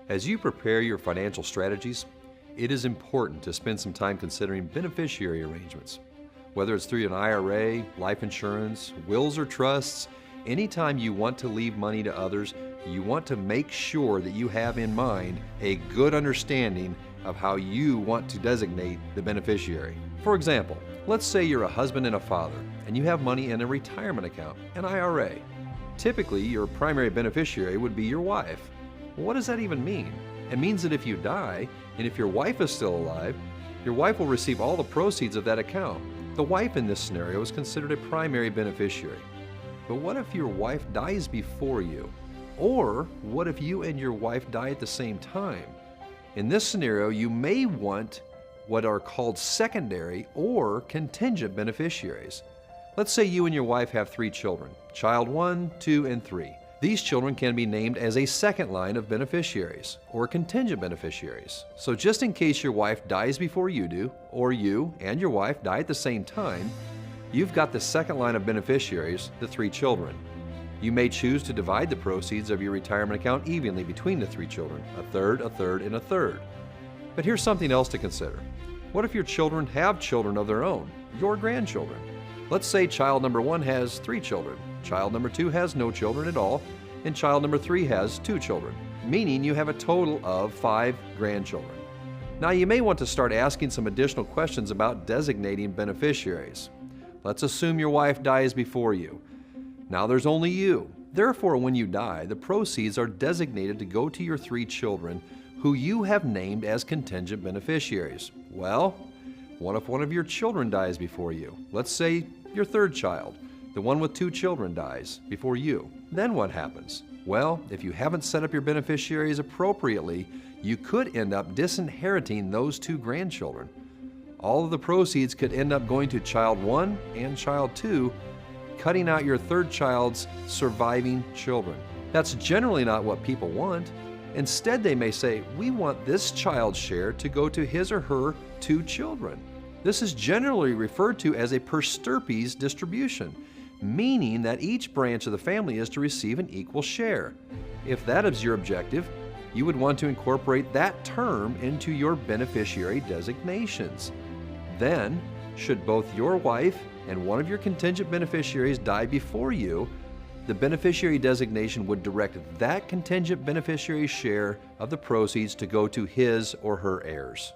As you prepare your financial strategies, it is important to spend some time considering beneficiary arrangements. Whether it's through an IRA, life insurance, wills or trusts, anytime you want to leave money to others, you want to make sure that you have in mind a good understanding of how you want to designate the beneficiary. For example, let's say you're a husband and a father, and you have money in a retirement account, an IRA. Typically, your primary beneficiary would be your wife. What does that even mean? It means that if you die, and if your wife is still alive, your wife will receive all the proceeds of that account. The wife in this scenario is considered a primary beneficiary. But what if your wife dies before you? Or what if you and your wife die at the same time? In this scenario, you may want what are called secondary or contingent beneficiaries. Let's say you and your wife have 3 children, child 1, 2, and 3. These children can be named as a second line of beneficiaries or contingent beneficiaries. So just in case your wife dies before you do, or you and your wife die at the same time, you've got the second line of beneficiaries, the 3 children. You may choose to divide the proceeds of your retirement account evenly between the 3 children, a third, and a third. But here's something else to consider. What if your children have children of their own, your grandchildren? Let's say child number 1 has 3 children, child number 2 has no children at all, and child number 3 has 2 children, meaning you have a total of 5 grandchildren. Now you may want to start asking some additional questions about designating beneficiaries. Let's assume your wife dies before you. Now there's only you. Therefore, when you die, the proceeds are designated to go to your 3 children who you have named as contingent beneficiaries. Well, what if one of your children dies before you? Let's say your 3rd child, the one with 2 children, dies before you. Then what happens? Well, if you haven't set up your beneficiaries appropriately, you could end up disinheriting those 2 grandchildren. All of the proceeds could end up going to child 1 and child 2, cutting out your 3rd child's surviving children. That's generally not what people want. Instead, they may say, we want this child's share to go to his or her 2 children. This is generally referred to as a per stirpes distribution, meaning that each branch of the family is to receive an equal share. If that is your objective, you would want to incorporate that term into your beneficiary designations. Then, should both your wife and one of your contingent beneficiaries die before you, the beneficiary designation would direct that contingent beneficiary's share of the proceeds to go to his or her heirs.